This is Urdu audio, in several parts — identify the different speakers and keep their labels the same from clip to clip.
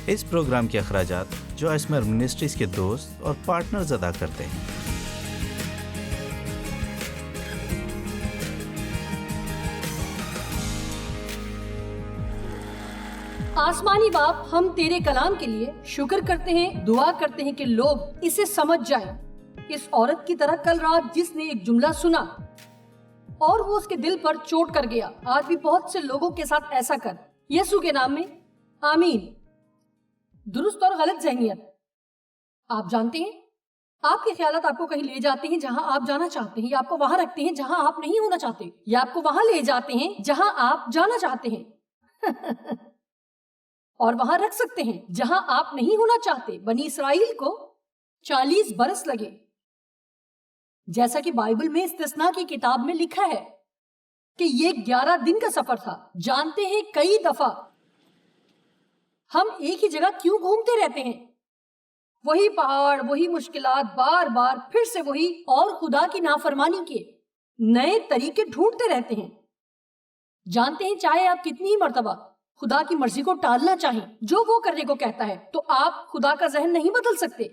Speaker 1: اس پروگرام کے اخراجات جو اسمر منسٹریز کے دوست اور پارٹنرز ادا کرتے ہیں۔
Speaker 2: آسمانی باپ، ہم تیرے کلام کے لیے شکر کرتے ہیں، دعا کرتے ہیں کہ لوگ اسے سمجھ جائیں۔ اس عورت کی طرح کل رات جس نے ایک جملہ سنا اور وہ اس کے دل پر چوٹ کر گیا، آج بھی بہت سے لوگوں کے ساتھ ایسا کر، یسوع کے نام میں آمین۔ درست اور غلط ذہنیت۔ آپ جانتے ہیں، آپ کے خیالات آپ کو کہیں لے جاتے ہیں جہاں آپ جانا چاہتے ہیں، یا آپ کو وہاں رکھتے ہیں جہاں آپ نہیں ہونا چاہتے، یا آپ کو وہاں لے جاتے ہیں جہاں آپ جانا چاہتے ہیں اور وہاں رکھ سکتے ہیں جہاں آپ نہیں ہونا چاہتے۔ بنی اسرائیل کو 40 برس لگے، جیسا کہ بائبل میں استثناء کی کتاب میں لکھا ہے کہ یہ 11 دن کا سفر تھا۔ جانتے ہیں کئی دفعہ ہم ایک ہی جگہ کیوں گھومتے رہتے ہیں؟ وہی پہاڑ، وہی مشکلات، بار بار پھر سے وہی، اور خدا کی نافرمانی کے نئے طریقے ڈھونڈتے رہتے ہیں۔ جانتے ہیں چاہے آپ کتنی مرتبہ خدا کی مرضی کو ٹالنا چاہیں، جو وہ کرنے کو کہتا ہے، تو آپ خدا کا ذہن نہیں بدل سکتے۔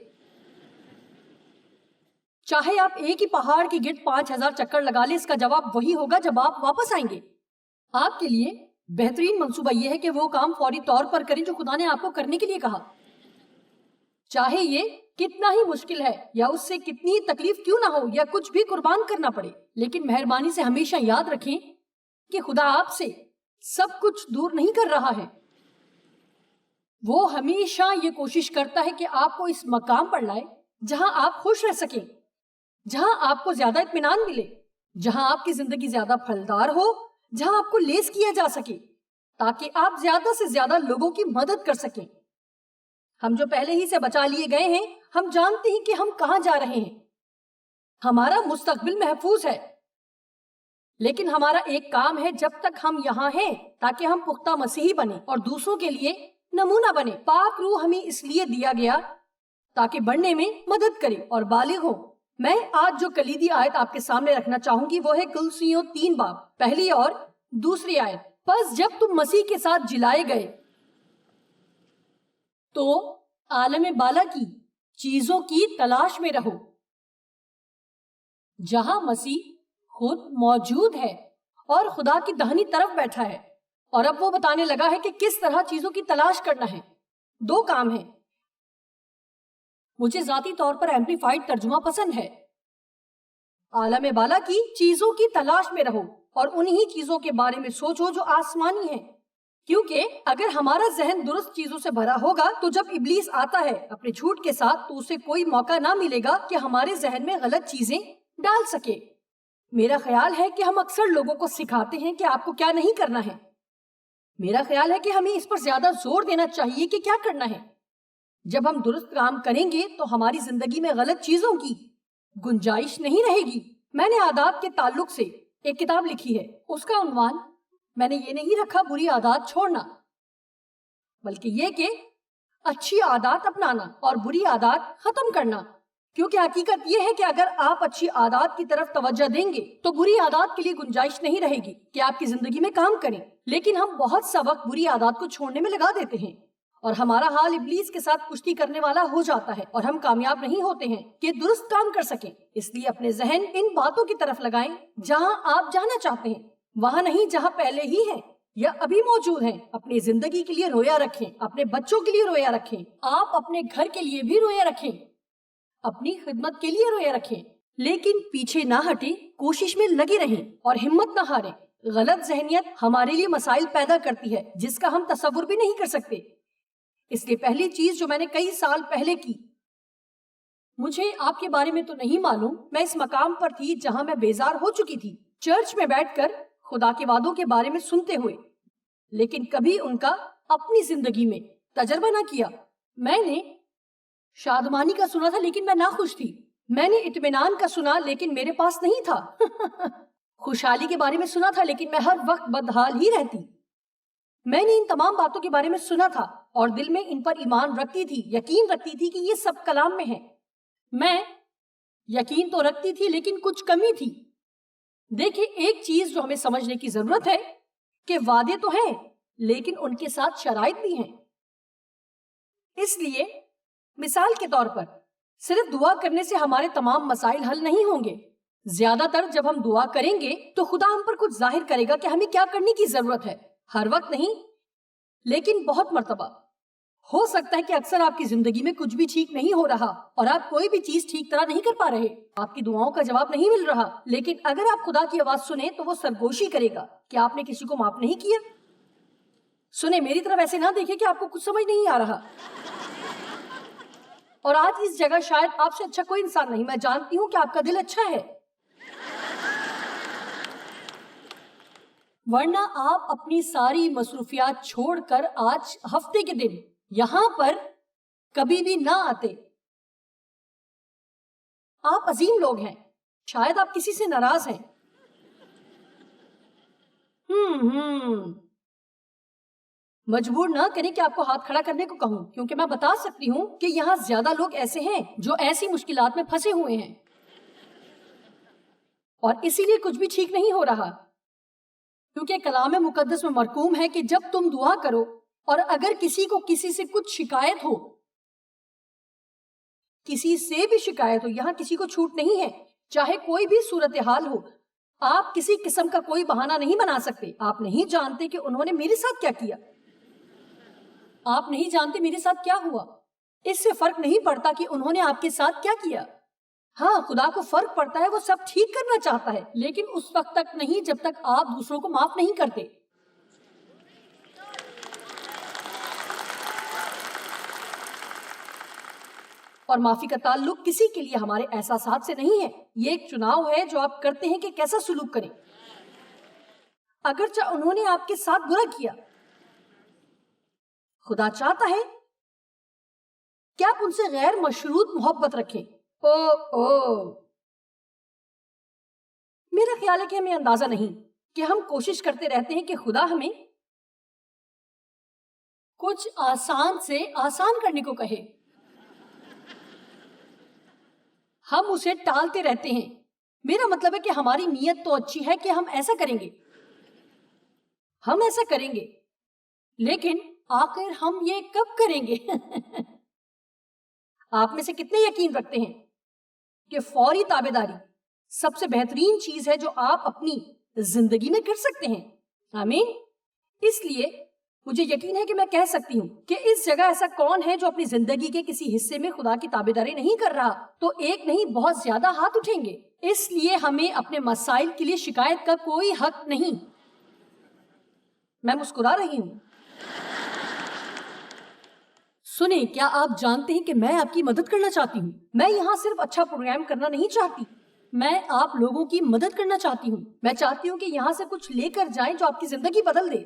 Speaker 2: چاہے آپ ایک ہی پہاڑ کے گرد 5000 چکر لگا لیں، اس کا جواب وہی ہوگا جب آپ واپس آئیں گے۔ آپ کے لیے بہترین منصوبہ یہ ہے کہ وہ کام فوری طور پر کریں جو خدا نے آپ کو کرنے کے لیے کہا، چاہے یہ کتنا ہی مشکل ہے، یا اس سے کتنی تکلیف کیوں نہ ہو، یا کچھ بھی قربان کرنا پڑے۔ لیکن مہربانی سے ہمیشہ یاد رکھیں کہ خدا آپ سے سب کچھ دور نہیں کر رہا ہے۔ وہ ہمیشہ یہ کوشش کرتا ہے کہ آپ کو اس مقام پر لائے جہاں آپ خوش رہ سکیں، جہاں آپ کو زیادہ اطمینان ملے، جہاں آپ کی زندگی زیادہ پھلدار ہو، جہاں آپ کو لیس کیا جا سکے تاکہ آپ زیادہ سے زیادہ لوگوں کی مدد کر سکیں۔ ہم جو پہلے ہی سے بچا لیے گئے ہیں، ہم جانتے ہیں کہ ہم کہاں جا رہے ہیں۔ ہمارا مستقبل محفوظ ہے، لیکن ہمارا ایک کام ہے جب تک ہم یہاں ہیں تاکہ ہم پختہ مسیحی بنیں اور دوسروں کے لیے نمونہ بنے۔ پاک روح ہمیں اس لیے دیا گیا تاکہ بڑھنے میں مدد کرے اور بالغ ہو۔ میں آج جو کلیدی آیت آپ کے سامنے رکھنا چاہوں گی وہ ہے کلوسیوں 3 باب پہلی اور دوسری آیت۔ پس جب تم مسیح کے ساتھ جلائے گئے تو عالم بالا کی چیزوں کی تلاش میں رہو، جہاں مسیح خود موجود ہے اور خدا کی داہنی طرف بیٹھا ہے۔ اور اب وہ بتانے لگا ہے کہ کس طرح چیزوں کی تلاش کرنا ہے۔ 2 کام ہیں۔ مجھے ذاتی طور پر ایمپلیفائڈ ترجمہ پسند ہے۔ عالم بالا کی چیزوں کی تلاش میں رہو اور انہی چیزوں کے بارے میں سوچو جو آسمانی ہیں، کیونکہ اگر ہمارا ذہن درست چیزوں سے بھرا ہوگا تو جب ابلیس آتا ہے اپنے جھوٹ کے ساتھ تو اسے کوئی موقع نہ ملے گا کہ ہمارے ذہن میں غلط چیزیں ڈال سکے۔ میرا خیال ہے کہ ہم اکثر لوگوں کو سکھاتے ہیں کہ آپ کو کیا نہیں کرنا ہے۔ میرا خیال ہے کہ ہمیں اس پر زیادہ زور دینا چاہیے کہ کیا کرنا ہے۔ جب ہم درست کام کریں گے تو ہماری زندگی میں غلط چیزوں کی گنجائش نہیں رہے گی۔ میں نے عادات کے تعلق سے ایک کتاب لکھی ہے، اس کا عنوان میں نے یہ نہیں رکھا بری عادات چھوڑنا، بلکہ یہ کہ اچھی عادات اپنانا اور بری عادات ختم کرنا۔ کیونکہ حقیقت یہ ہے کہ اگر آپ اچھی عادات کی طرف توجہ دیں گے تو بری عادات کے لیے گنجائش نہیں رہے گی کہ آپ کی زندگی میں کام کریں۔ لیکن ہم بہت سا وقت بری عادات کو چھوڑنے میں لگا دیتے ہیں اور ہمارا حال ابلیس کے ساتھ کشتی کرنے والا ہو جاتا ہے اور ہم کامیاب نہیں ہوتے ہیں کہ درست کام کر سکیں۔ اس لیے اپنے ذہن ان باتوں کی طرف لگائیں جہاں آپ جانا چاہتے ہیں، وہاں نہیں جہاں پہلے ہی ہیں یا ابھی موجود ہیں۔ اپنی زندگی کے لیے رویا رکھیں، اپنے بچوں کے لیے رویا رکھیں، آپ اپنے گھر کے لیے بھی رویا رکھیں، اپنی خدمت کے لیے رویا رکھیں، لیکن پیچھے نہ ہٹیں، کوشش میں لگے رہیں اور ہمت نہ ہاریں۔ غلط ذہنیت ہمارے لیے مسائل پیدا کرتی ہے جس کا ہم تصور بھی نہیں کر سکتے۔ اس لیے پہلی چیز جو میں نے کئی سال پہلے کی، مجھے آپ کے بارے میں تو نہیں معلوم، میں اس مقام پر تھی جہاں میں بیزار ہو چکی تھی، چرچ میں بیٹھ کر خدا کے وعدوں کے بارے میں سنتے ہوئے، لیکن کبھی ان کا اپنی زندگی میں تجربہ نہ کیا۔ میں نے شادمانی کا سنا تھا لیکن میں ناخوش تھی، میں نے اطمینان کا سنا لیکن میرے پاس نہیں تھا خوشحالی کے بارے میں سنا تھا لیکن میں ہر وقت بدحال ہی رہتی۔ میں نے ان تمام باتوں کے بارے میں سنا تھا اور دل میں ان پر ایمان رکھتی تھی، یقین رکھتی تھی کہ یہ سب کلام میں ہے۔ میں یقین تو رکھتی تھی لیکن کچھ کمی تھی۔ دیکھیں، ایک چیز جو ہمیں سمجھنے کی ضرورت ہے کہ وعدے تو ہیں لیکن ان کے ساتھ شرائط بھی ہیں۔ اس لیے مثال کے طور پر صرف دعا کرنے سے ہمارے تمام مسائل حل نہیں ہوں گے. زیادہ تر جب ہم دعا کریں گے تو خدا ہم پر کچھ ظاہر کرے گا کہ ہمیں کیا کرنے کی ضرورت ہے. ہر وقت نہیں، لیکن بہت مرتبہ. ہو سکتا ہے کہ اکثر آپ کی زندگی میں کچھ بھی ٹھیک نہیں ہو رہا اور آپ کوئی بھی چیز ٹھیک طرح نہیں کر پا رہے، آپ کی دعاؤں کا جواب نہیں مل رہا، لیکن اگر آپ خدا کی آواز سنیں تو وہ سرگوشی کرے گا کہ آپ نے کسی کو معاف نہیں کیا. سنیں، میری طرف ایسے نہ دیکھیں کہ آپ کو کچھ سمجھ نہیں آ رہا. اور آج اس جگہ شاید آپ سے اچھا کوئی انسان نہیں. میں جانتی ہوں کہ آپ کا دل اچھا ہے، ورنہ آپ اپنی ساری مصروفیات چھوڑ کر آج ہفتے کے دن یہاں پر کبھی بھی نہ آتے. آپ عظیم لوگ ہیں، شاید آپ کسی سے ناراض ہیں. مجبور نہ کریں کہ آپ کو ہاتھ کھڑا کرنے کو کہوں، کیونکہ میں بتا سکتی ہوں کہ یہاں زیادہ لوگ ایسے ہیں جو ایسی مشکلات میں پھنسے ہوئے ہیں اور اسی لیے کچھ بھی ٹھیک نہیں ہو رہا. کیونکہ کلام مقدس میں مرقوم ہے کہ جب تم دعا کرو اور اگر کسی کو کسی سے کچھ شکایت ہو، کسی سے بھی شکایت ہو، یہاں کسی کو چھوٹ نہیں ہے، چاہے کوئی بھی صورتحال ہو، آپ کسی قسم کا کوئی بہانہ نہیں بنا سکتے. آپ نہیں جانتے کہ انہوں نے میرے ساتھ کیا کیا، آپ نہیں جانتے میرے ساتھ کیا ہوا. اس سے فرق نہیں پڑتا کہ انہوں نے آپ کے ساتھ کیا کیا. ہاں، خدا کو فرق پڑتا ہے، وہ سب ٹھیک کرنا چاہتا ہے، لیکن اس وقت تک نہیں جب تک آپ دوسروں کو معاف نہیں کرتے. اور معافی کا تعلق کسی کے لیے ہمارے احساسات سے نہیں ہے. یہ ایک چناؤ ہے جو آپ کرتے ہیں کہ کیسا سلوک کریں. اگرچہ انہوں نے آپ کے ساتھ برا کیا، خدا چاہتا ہے کہ آپ ان سے غیر مشروط محبت رکھیں. میرا خیال ہے کہ ہمیں اندازہ نہیں کہ ہم کوشش کرتے رہتے ہیں کہ خدا ہمیں کچھ آسان سے آسان کرنے کو کہے. ہم اسے ٹالتے رہتے ہیں. میرا مطلب ہے کہ ہماری نیت تو اچھی ہے کہ ہم ایسا کریں گے، ہم ایسا کریں گے، لیکن آخر ہم یہ کب کریں گے؟ آپ میں سے کتنے یقین رکھتے ہیں کہ فوری تابعداری سب سے بہترین چیز ہے جو آپ اپنی زندگی میں کر سکتے ہیں؟ آمین. اس لیے مجھے یقین ہے کہ میں کہہ سکتی ہوں کہ اس جگہ ایسا کون ہے جو اپنی زندگی کے کسی حصے میں خدا کی تابعداری نہیں کر رہا. تو ایک نہیں، بہت زیادہ ہاتھ اٹھیں گے. اس لیے ہمیں اپنے مسائل کے لیے شکایت کا کوئی حق نہیں. میں مسکرا رہی ہوں. سنیں، کیا آپ جانتے ہیں کہ میں آپ کی مدد کرنا چاہتی ہوں؟ میں یہاں صرف اچھا پروگرام کرنا نہیں چاہتی، میں آپ لوگوں کی مدد کرنا چاہتی ہوں. میں چاہتی ہوں کہ یہاں سے کچھ لے کر جائیں جو آپ کی زندگی بدل دے.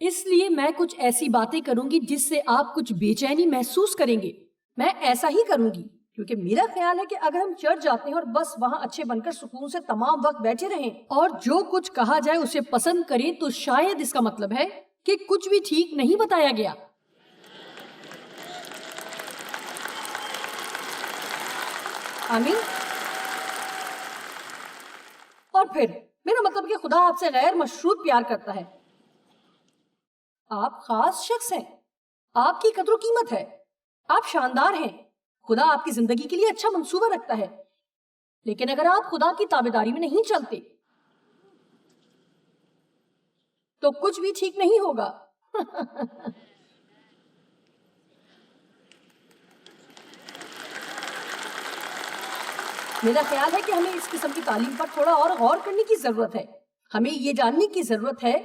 Speaker 2: اس لیے میں کچھ ایسی باتیں کروں گی جس سے آپ کچھ بے چینی محسوس کریں گے. میں ایسا ہی کروں گی کیونکہ میرا خیال ہے کہ اگر ہم چرچ جاتے ہیں اور بس وہاں اچھے بن کر سکون سے تمام وقت بیٹھے رہیں اور جو کچھ کہا جائے اسے پسند کریں، تو شاید اس کا مطلب ہے کہ کچھ بھی ٹھیک نہیں بتایا گیا. آمین. اور پھر میرا مطلب کہ خدا آپ سے غیر مشروط پیار کرتا ہے. آپ خاص شخص ہیں، آپ کی قدر و قیمت ہے، آپ شاندار ہیں. خدا آپ کی زندگی کے لیے اچھا منصوبہ رکھتا ہے، لیکن اگر آپ خدا کی تابعداری میں نہیں چلتے تو کچھ بھی ٹھیک نہیں ہوگا. میرا خیال ہے کہ ہمیں اس قسم کی تعلیم پر تھوڑا اور غور کرنے کی ضرورت ہے. ہمیں یہ جاننے کی ضرورت ہے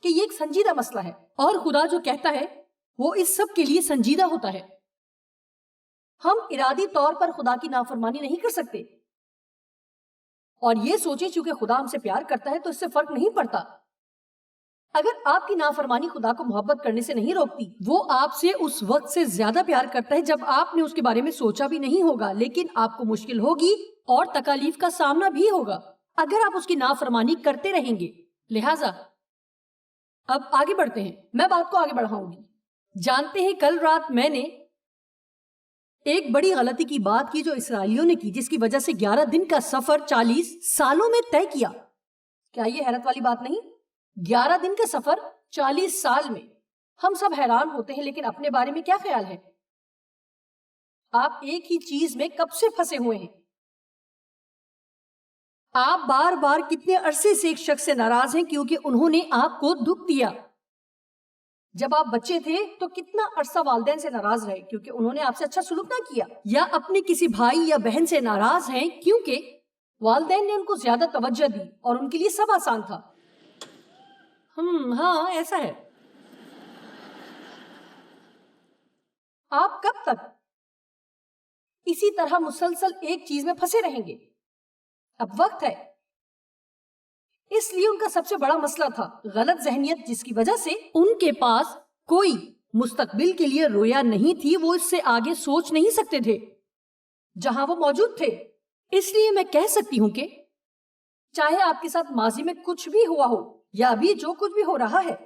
Speaker 2: کہ یہ ایک سنجیدہ مسئلہ ہے، اور خدا جو کہتا ہے وہ اس سب کے لیے سنجیدہ ہوتا ہے. ہم ارادی طور پر خدا کی نافرمانی نہیں کر سکتے، اور یہ سوچیں چونکہ خدا ہم سے پیار کرتا ہے تو اس سے فرق نہیں پڑتا. اگر آپ کی نافرمانی خدا کو محبت کرنے سے نہیں روکتی، وہ آپ سے اس وقت سے زیادہ پیار کرتا ہے جب آپ نے اس کے بارے میں سوچا بھی نہیں ہوگا. لیکن آپ کو مشکل ہوگی اور تکالیف کا سامنا بھی ہوگا اگر آپ اس کی نافرمانی کرتے رہیں گے. لہٰذا اب آگے بڑھتے ہیں. میں بات کو آگے بڑھاؤں گی. جانتے ہیں کل رات میں نے ایک بڑی غلطی کی بات کی جو اسرائیلیوں نے کی، جس کی وجہ سے 11 دن کا سفر 40 سالوں میں طے کیا. کیا یہ حیرت والی بات نہیں؟ 11 دن کا سفر 40 سال میں. ہم سب حیران ہوتے ہیں، لیکن اپنے بارے میں کیا خیال ہے؟ آپ ایک ہی چیز میں کب سے پھنسے ہوئے ہیں؟ آپ بار بار کتنے عرصے سے ایک شخص سے ناراض ہیں کیونکہ انہوں نے آپ کو دکھ دیا؟ جب آپ بچے تھے تو کتنا عرصہ والدین سے ناراض رہے کیونکہ انہوں نے آپ سے اچھا سلوک نہ کیا؟ یا اپنے کسی بھائی یا بہن سے ناراض ہیں کیونکہ والدین نے ان کو زیادہ توجہ دی اور ان کے لیے سب آسان تھا؟ ہاں ایسا ہے۔ آپ کب تک اسی طرح مسلسل ایک چیز میں پھنسے رہیں گے؟ اب وقت ہے۔ اس لیے ان کا سب سے بڑا مسئلہ تھا غلط ذہنیت، جس کی وجہ سے ان کے پاس کوئی مستقبل کے لیے رویا نہیں تھی، وہ اس سے آگے سوچ نہیں سکتے تھے جہاں وہ موجود تھے۔ اس لیے میں کہہ سکتی ہوں کہ چاہے آپ کے ساتھ ماضی میں کچھ بھی ہوا ہو یا ابھی جو کچھ بھی ہو رہا ہے،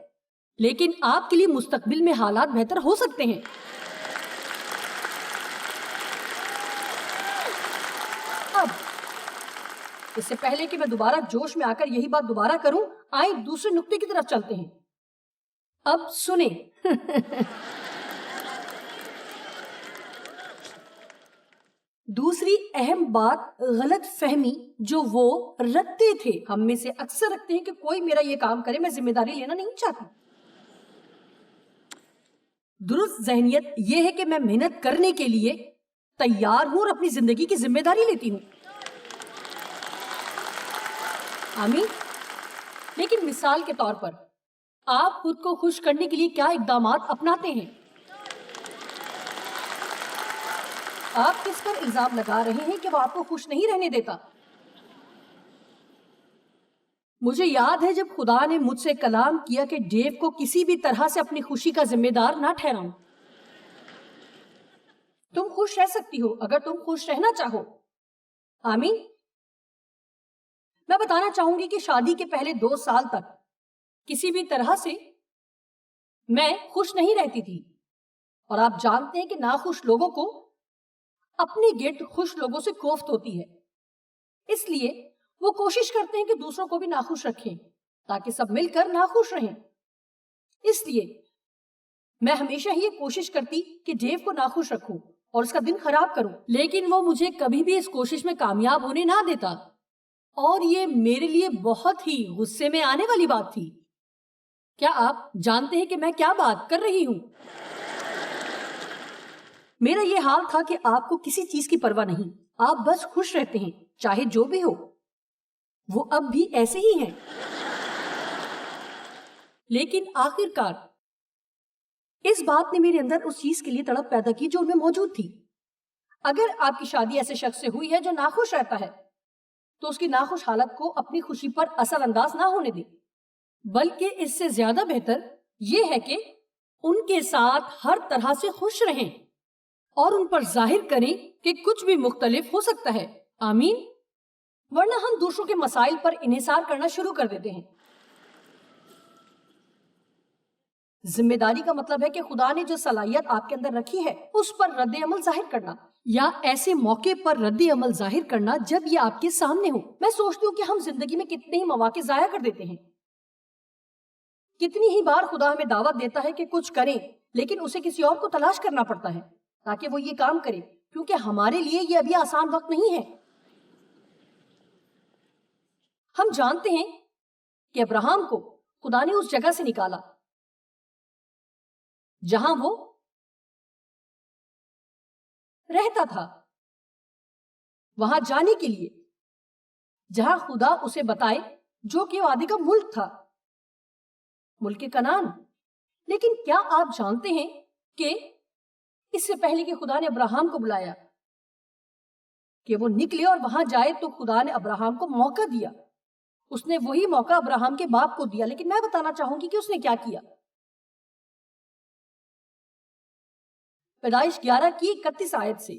Speaker 2: لیکن آپ کے لیے مستقبل میں حالات بہتر ہو سکتے ہیں۔ اب اس سے پہلے کہ میں دوبارہ جوش میں آ کر یہی بات دوبارہ کروں، آئیں دوسرے نقطے کی طرف چلتے ہیں۔ اب سنیں دوسری اہم بات غلط فہمی جو وہ رکھتے تھے، ہم میں سے اکثر رکھتے ہیں کہ کوئی میرا یہ کام کرے، میں ذمہ داری لینا نہیں چاہتی۔ درست ذہنیت یہ ہے کہ میں محنت کرنے کے لیے تیار ہوں اور اپنی زندگی کی ذمہ داری لیتی ہوں۔ آمین۔ لیکن مثال کے طور پر آپ خود کو خوش کرنے کے لیے کیا اقدامات اپناتے ہیں؟ آپ کس پر الزام لگا رہے ہیں کہ وہ آپ کو خوش نہیں رہنے دیتا؟ مجھے یاد ہے جب خدا نے مجھ سے کلام کیا کہ ڈیو کو کسی بھی طرح سے اپنی خوشی کا ذمہ دار نہ ٹھہراؤں۔ تم خوش رہ سکتی ہو اگر تم خوش رہنا چاہو۔ آمین۔ میں بتانا چاہوں گی کہ شادی کے پہلے 2 سال تک کسی بھی طرح سے میں خوش نہیں رہتی تھی، اور آپ جانتے ہیں کہ ناخوش لوگوں کو اپنے گرد خوش لوگوں سے کوفت ہوتی ہے، اس لیے وہ کوشش کرتے ہیں کہ دوسروں کو بھی ناخوش رکھیں تاکہ سب مل کر ناخوش رہیں۔ اس لیے میں ہمیشہ یہ کوشش کرتی کہ ڈیو کو ناخوش رکھوں اور اس کا دن خراب کروں، لیکن وہ مجھے کبھی بھی اس کوشش میں کامیاب ہونے نہ دیتا، اور یہ میرے لیے بہت ہی غصے میں آنے والی بات تھی۔ کیا آپ جانتے ہیں کہ میں کیا بات کر رہی ہوں؟ میرا یہ حال تھا کہ آپ کو کسی چیز کی پرواہ نہیں، آپ بس خوش رہتے ہیں چاہے جو بھی ہو۔ وہ اب بھی ایسے ہی ہیں، لیکن آخر کار اس بات نے میرے اندر اس چیز کے لیے تڑپ پیدا کی جو ان میں موجود تھی۔ اگر آپ کی شادی ایسے شخص سے ہوئی ہے جو ناخوش رہتا ہے تو اس کی ناخوش حالت کو اپنی خوشی پر اثر انداز نہ ہونے دیں، بلکہ اس سے زیادہ بہتر یہ ہے کہ ان کے ساتھ ہر طرح سے خوش رہیں اور ان پر ظاہر کریں کہ کچھ بھی مختلف ہو سکتا ہے۔ آمین۔ ورنہ ہم دوسروں کے مسائل پر انحصار کرنا شروع کر دیتے ہیں۔ ذمہ داری کا مطلب ہے کہ خدا نے جو صلاحیت آپ کے اندر رکھی ہے اس پر رد عمل ظاہر کرنا، یا ایسے موقع پر رد عمل ظاہر کرنا جب یہ آپ کے سامنے ہو۔ میں سوچتی ہوں کہ ہم زندگی میں کتنے ہی مواقع ضائع کر دیتے ہیں۔ کتنی ہی بار خدا ہمیں دعوت دیتا ہے کہ کچھ کریں، لیکن اسے کسی اور کو تلاش کرنا پڑتا ہے تاکہ وہ یہ کام کرے، کیونکہ ہمارے لیے یہ ابھی آسان وقت نہیں ہے۔ ہم جانتے ہیں کہ ابراہیم کو خدا نے اس جگہ سے نکالا جہاں وہ رہتا تھا، وہاں جانے کے لیے جہاں خدا اسے بتائے، جو کہ وعدے کا ملک تھا، ملک کنعان۔ لیکن کیا آپ جانتے ہیں کہ اس سے پہلے کہ خدا نے ابراہیم کو بلایا کہ وہ نکلے اور وہاں جائے، تو خدا نے ابراہیم کو موقع دیا۔ اس نے وہی موقع ابراہیم کے باپ کو دیا، لیکن میں بتانا چاہوں گی کہ اس نے کیا کیا۔ پیدائش 11 کی 31 آیت سے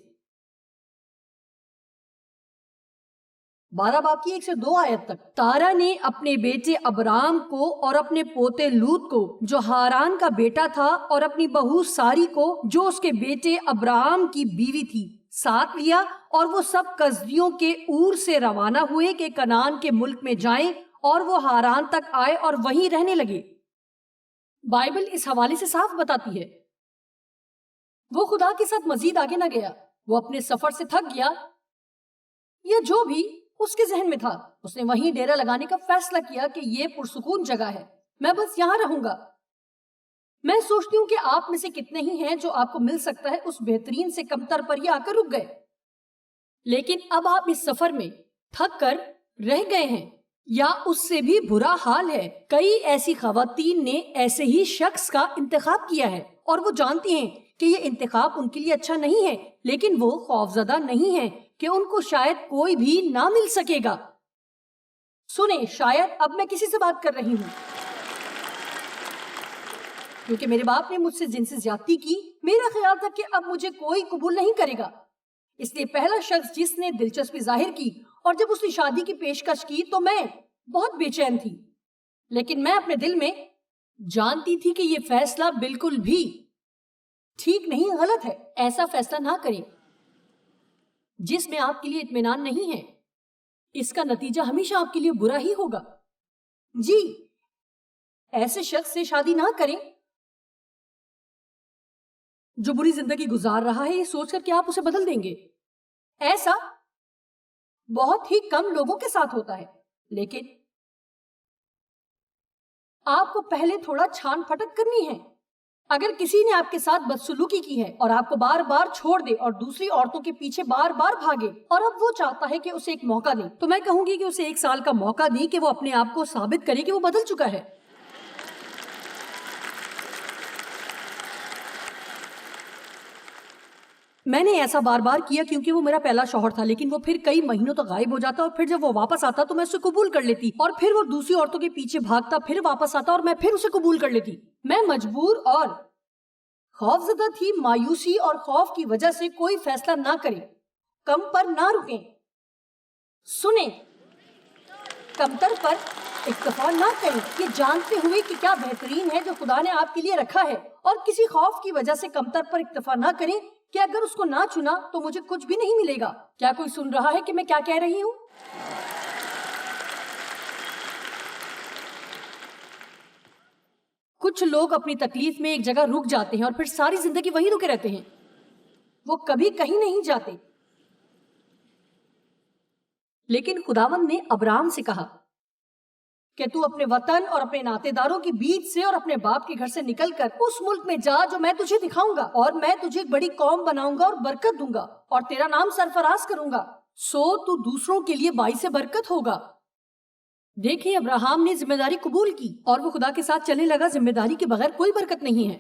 Speaker 2: 12 باب کی 1 سے 2 آیت تک، تارا نے اپنے بیٹے ابرام کو اور اپنے پوتے لوط کو جو ہاران کا بیٹا تھا، اور اپنی بہو ساری کو جو اس کے بیٹے ابرام کی بیوی تھی، ساتھ لیا، اور وہ سب کسدیوں کے اور سے روانہ ہوئے کہ کنعان کے ملک میں جائیں، اور وہ ہاران تک آئے اور وہیں رہنے لگے۔ بائبل اس حوالے سے صاف بتاتی ہے۔ وہ خدا کے ساتھ مزید آگے نہ گیا، وہ اپنے سفر سے تھک گیا یا جو بھی اس کے ذہن میں تھا، اس نے وہیں ڈیرا لگانے کا فیصلہ کیا کہ یہ پرسکون جگہ ہے، میں بس یہاں رہوں گا۔ میں سوچتی ہوں کہ آپ میں سے کتنے ہی ہیں جو آپ کو مل سکتا ہے اس بہترین سے کمتر پر ہی آ کر رک گئے، لیکن اب آپ اس سفر میں تھک کر رہ گئے ہیں یا اس سے بھی برا حال ہے۔ کئی ایسی خواتین نے ایسے ہی شخص کا انتخاب کیا ہے اور وہ جانتی ہیں کہ یہ انتخاب ان کے لیے اچھا نہیں ہے، لیکن وہ خوفزدہ نہیں ہیں کہ ان کو شاید کوئی بھی نہ مل سکے گا۔ سنیں، شاید اب میں کسی سے بات کر رہی ہوں، کیونکہ میرے باپ نے مجھ سے جنسی زیادتی کی، میرا خیال تھا کہ اب مجھے کوئی قبول نہیں کرے گا، اس لیے پہلا شخص جس نے دلچسپی ظاہر کی اور جب اس نے شادی کی پیشکش کی تو میں بہت بے چین تھی، لیکن میں اپنے دل میں جانتی تھی کہ یہ فیصلہ بالکل بھی ٹھیک نہیں، غلط ہے۔ ایسا فیصلہ نہ کریں جس میں آپ کے لیے اطمینان نہیں ہے، اس کا نتیجہ ہمیشہ آپ کے لیے برا ہی ہوگا۔ جی، ایسے شخص سے شادی نہ کریں جو بری زندگی گزار رہا ہے یہ سوچ کر کہ آپ اسے بدل دیں گے۔ ایسا بہت ہی کم لوگوں کے ساتھ ہوتا ہے، لیکن آپ کو پہلے تھوڑا چھان پھٹک کرنی ہے۔ اگر کسی نے آپ کے ساتھ بدسلوکی کی ہے اور آپ کو بار بار چھوڑ دے اور دوسری عورتوں کے پیچھے بار بار بھاگے اور اب وہ چاہتا ہے کہ اسے ایک موقع دیں، تو میں کہوں گی کہ اسے 1 سال کا موقع دیں کہ وہ اپنے آپ کو ثابت کرے کہ وہ بدل چکا ہے۔ میں نے ایسا بار بار کیا کیونکہ وہ میرا پہلا شوہر تھا، لیکن وہ پھر کئی مہینوں تک غائب ہو جاتا اور پھر جب وہ واپس آتا تو میں اسے قبول کر لیتی اور پھر وہ دوسری عورتوں کے پیچھے بھاگتا، پھر واپس آتا اور میں پھر اسے قبول کر لیتی۔ میں مجبور اور خوفزدہ تھی۔ مایوسی اور خوف کی وجہ سے کوئی فیصلہ نہ کریں، کم پر نہ رکیں۔ سنیں، کمتر پر اکتفا نہ کریں، یہ جانتے ہوئے کہ کیا بہترین ہے جو خدا نے آپ کے لیے رکھا ہے، اور کسی خوف کی وجہ سے کمتر پر اکتفا نہ کریں کہ اگر اس کو نہ چنا تو مجھے کچھ بھی نہیں ملے گا۔ کیا کوئی سن رہا ہے کہ میں کیا کہہ رہی ہوں؟ کچھ لوگ اپنی تکلیف میں ایک جگہ رک جاتے ہیں اور پھر ساری زندگی وہیں رکے رہتے ہیں، وہ کبھی کہیں نہیں جاتے۔ لیکن خداوند نے ابراہم سے کہا کہ تو اپنے وطن اور اپنے ناطے داروں کے بیچ سے اور اپنے باپ کے گھر سے نکل کر اس ملک میں جا جو میں تجھے دکھاؤں گا، اور میں تجھے ایک بڑی قوم بناؤں گا اور برکت دوں گا اور تیرا نام سرفراز کروں گا، سو تو دوسروں کے لیے باعث برکت ہوگا۔ دیکھیں، ابراہم نے ذمہ داری قبول کی اور وہ خدا کے ساتھ چلنے لگا۔ ذمہ داری کے بغیر کوئی برکت نہیں ہے۔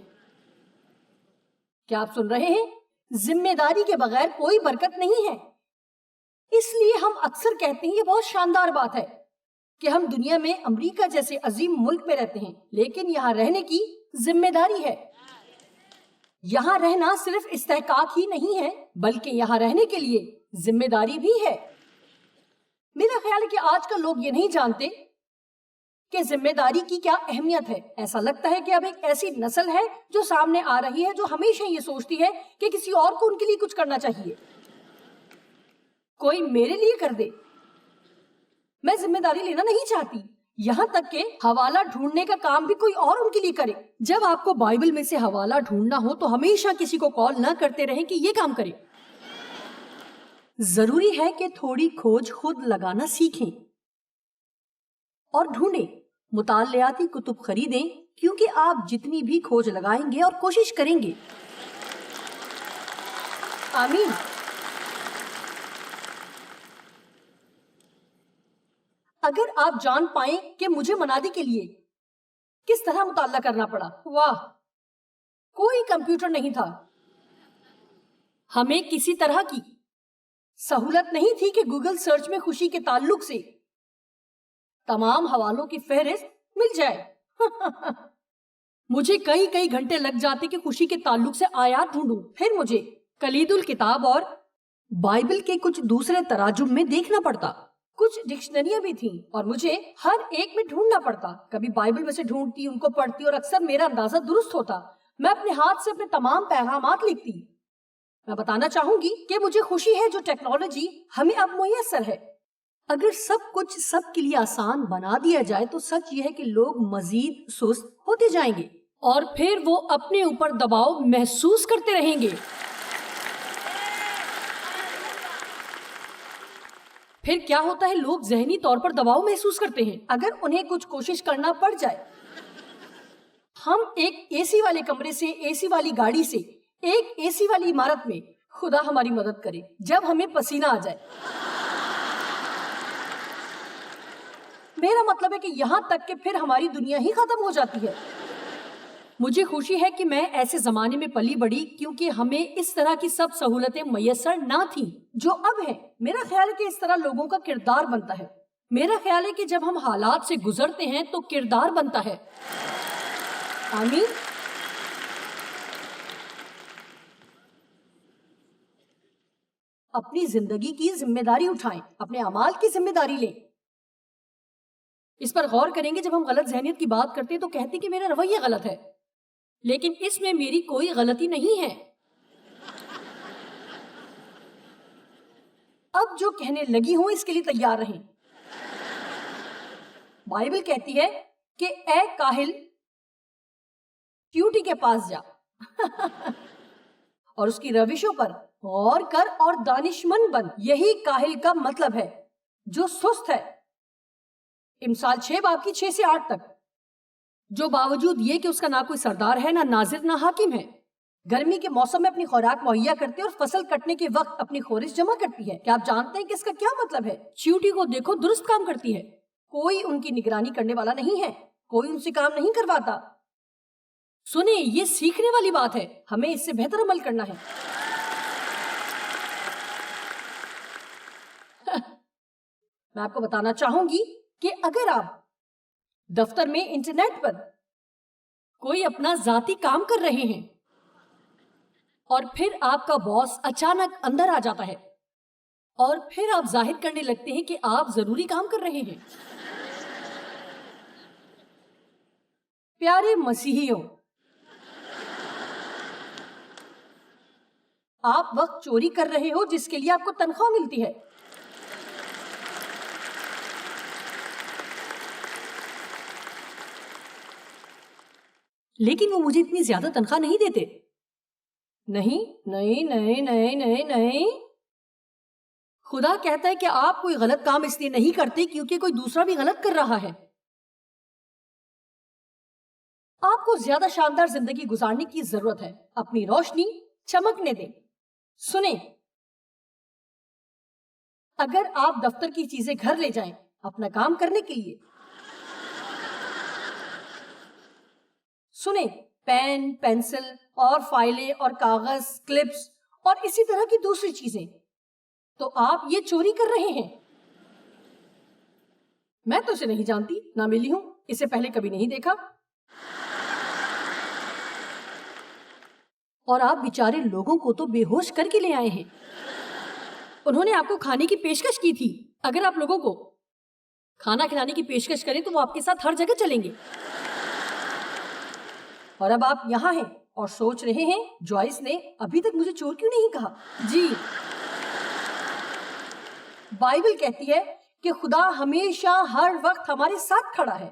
Speaker 2: کیا آپ سن رہے ہیں؟ ذمہ داری کے بغیر کوئی برکت نہیں ہے۔ اس لیے ہم اکثر کہتے ہیں، یہ بہت شاندار بات ہے کہ ہم دنیا میں امریکہ جیسے عظیم ملک میں رہتے ہیں، لیکن یہاں رہنے کی ذمہ داری ہے۔ یہاں رہنا صرف استحقاق ہی نہیں ہے بلکہ یہاں رہنے کے لیے ذمہ داری بھی ہے۔ میرا خیال ہے کہ آج کل لوگ یہ نہیں جانتے کہ ذمہ داری کی کیا اہمیت ہے۔ ایسا لگتا ہے کہ اب ایک ایسی نسل ہے جو سامنے آ رہی ہے جو ہمیشہ یہ سوچتی ہے کہ کسی اور کو ان کے لیے کچھ کرنا چاہیے، کوئی میرے لیے کر دے، میں ذمہ داری لینا نہیں چاہتی، یہاں تک کہ حوالہ ڈھونڈنے کا کام بھی کوئی اور ان کے لیے کرے۔ جب آپ کو بائبل میں سے حوالہ ڈھونڈنا ہو تو ہمیشہ کسی کو کال نہ کرتے رہیں کہ یہ کام کرے۔ ضروری ہے کہ تھوڑی کھوج خود لگانا سیکھیں اور ڈھونڈیں، مطالعاتی کتب خریدیں، کیونکہ آپ جتنی بھی کھوج لگائیں گے اور کوشش کریں گے، آمین، اگر آپ جان پائیں کہ مجھے منادی کے لیے کس طرح مطالعہ کرنا پڑا، واہ، کوئی کمپیوٹر نہیں تھا، ہمیں کسی طرح کی سہولت نہیں تھی کہ گوگل سرچ میں خوشی کے تعلق سے تمام حوالوں کی فہرست مل جائے۔ مجھے کئی گھنٹے لگ جاتے کہ خوشی کے تعلق سے آیات ڈھونڈوں، پھر مجھے کلید الکتاب اور بائبل کے کچھ دوسرے تراجم میں دیکھنا پڑتا، کچھ ڈکشنریاں بھی تھیں اور مجھے ہر ایک میں ڈھونڈنا پڑتا، کبھی بائبل میں سے ڈھونڈتی، ان کو پڑھتی اور اکثر میرا اندازہ درست ہوتا، میں اپنے ہاتھ سے اپنے تمام پیغامات لکھتی۔ میں بتانا چاہوں گی کہ مجھے خوشی ہے جو ٹیکنالوجی ہمیں اب میسر ہے۔ اگر سب کچھ سب کے لیے آسان بنا دیا جائے تو سچ یہ ہے کہ لوگ مزید سست ہوتے جائیں گے اور پھر وہ اپنے اوپر دباؤ محسوس کرتے رہیں گے. پھر کیا ہوتا ہے؟ لوگ ذہنی طور پر دباؤ محسوس کرتے ہیں اگر انہیں کچھ کوشش کرنا پڑ جائے. ہم ایک اے سی والے کمرے سے اے سی والی گاڑی سے ایک اے سی والی عمارت میں، خدا ہماری مدد کرے، جب ہمیں پسینہ آ جائے. میرا مطلب ہے کہ یہاں تک کہ پھر ہماری دنیا ہی ختم ہو جاتی ہے. مجھے خوشی ہے کہ میں ایسے زمانے میں پلی بڑھی کیونکہ ہمیں اس طرح کی سب سہولتیں میسر نہ تھیں جو اب ہیں. میرا خیال ہے کہ اس طرح لوگوں کا کردار بنتا ہے. میرا خیال ہے کہ جب ہم حالات سے گزرتے ہیں تو کردار بنتا ہے. آمین. اپنی زندگی کی ذمہ داری اٹھائیں، اپنے اعمال کی ذمہ داری لیں. اس پر غور کریں گے. جب ہم غلط ذہنیت کی بات کرتے ہیں تو کہتے ہیں کہ میرا رویہ غلط ہے، لیکن اس میں میری کوئی غلطی نہیں ہے. اب جو کہنے لگی ہوں اس کے لیے تیار رہیں. بائبل کہتی ہے کہ اے کاہل، ٹیوٹی کے پاس جا اور اس کی روشوں پر غور کر اور دانشمند بن. یہی کاہل کا مطلب ہے، جو سست ہے. امثال 6 باب کی 6 سے 8 تک. جو باوجود یہ کہ اس کا نہ کوئی سردار ہے، نہ ناظر، نہ حاکم ہے، گرمی کے موسم میں اپنی خوراک مہیا کرتے اور فصل کٹنے کے وقت اپنی خورش جمع کرتی ہے. کیا آپ جانتے ہیں کہ اس کا کیا مطلب ہے؟ چیوٹی کو دیکھو، درست کام کرتی ہے. کوئی ان کی نگرانی کرنے والا نہیں ہے، کوئی ان سے کام نہیں کرواتا. سنیں، یہ سیکھنے والی بات ہے. ہمیں اس سے بہتر عمل کرنا ہے. میں آپ کو بتانا چاہوں گی کہ اگر آپ دفتر میں انٹرنیٹ پر کوئی اپنا ذاتی کام کر رہے ہیں اور پھر آپ کا باس اچانک اندر آ جاتا ہے اور پھر آپ ظاہر کرنے لگتے ہیں کہ آپ ضروری کام کر رہے ہیں. پیارے مسیحیوں، آپ وقت چوری کر رہے ہو جس کے لیے آپ کو تنخواہ ملتی ہے. لیکن وہ مجھے اتنی زیادہ تنخواہ نہیں دیتے. نہیں نہیں نہیں نہیں نہیں نہیں. خدا کہتا ہے کہ آپ کوئی غلط کام اس لیے نہیں کرتے کیونکہ کوئی دوسرا بھی غلط کر رہا ہے. آپ کو زیادہ شاندار زندگی گزارنے کی ضرورت ہے. اپنی روشنی چمکنے دیں. سنیں، اگر آپ دفتر کی چیزیں گھر لے جائیں اپنا کام کرنے کے لیے، سنیں، پین، پینسل اور فائلیں اور کاغذ، کلپس اور اسی طرح کی دوسری چیزیں، تو آپ یہ چوری کر رہے ہیں. میں تو اسے نہیں جانتی، نہ ملی ہوں، اسے پہلے کبھی نہیں دیکھا. اور آپ بیچارے لوگوں کو تو بے ہوش کر کے لے آئے ہیں. انہوں نے آپ کو کھانے کی پیشکش کی تھی. اگر آپ لوگوں کو کھانا کھلانے کی پیشکش کریں تو وہ آپ کے ساتھ ہر جگہ چلیں گے. اور اب آپ یہاں ہیں اور سوچ رہے ہیں جوائس نے ابھی تک مجھے چور کیوں نہیں کہا. جی، بائبل کہتی ہے کہ خدا ہمیشہ ہر وقت ہمارے ساتھ کھڑا ہے.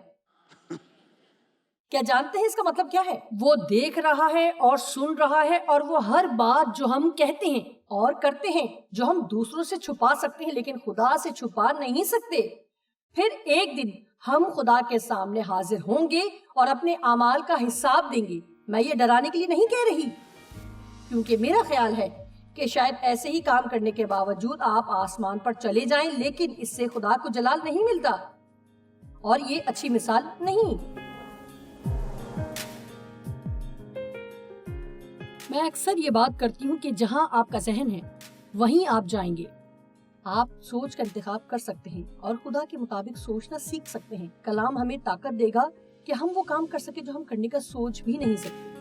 Speaker 2: کیا جانتے ہیں اس کا مطلب کیا ہے؟ وہ دیکھ رہا ہے اور سن رہا ہے، اور وہ ہر بات جو ہم کہتے ہیں اور کرتے ہیں، جو ہم دوسروں سے چھپا سکتے ہیں لیکن خدا سے چھپا نہیں سکتے. پھر ایک دن ہم خدا کے سامنے حاضر ہوں گے اور اپنے اعمال کا حساب دیں گے. میں یہ ڈرانے کے لیے نہیں کہہ رہی، کیونکہ میرا خیال ہے کہ شاید ایسے ہی کام کرنے کے باوجود آپ آسمان پر چلے جائیں، لیکن اس سے خدا کو جلال نہیں ملتا اور یہ اچھی مثال نہیں. میں اکثر یہ بات کرتی ہوں کہ جہاں آپ کا ذہن ہے وہیں آپ جائیں گے. آپ سوچ کا انتخاب کر سکتے ہیں اور خدا کے مطابق سوچنا سیکھ سکتے ہیں. کلام ہمیں طاقت دے گا کہ ہم وہ کام کر سکیں جو ہم کرنے کا سوچ بھی نہیں سکتے.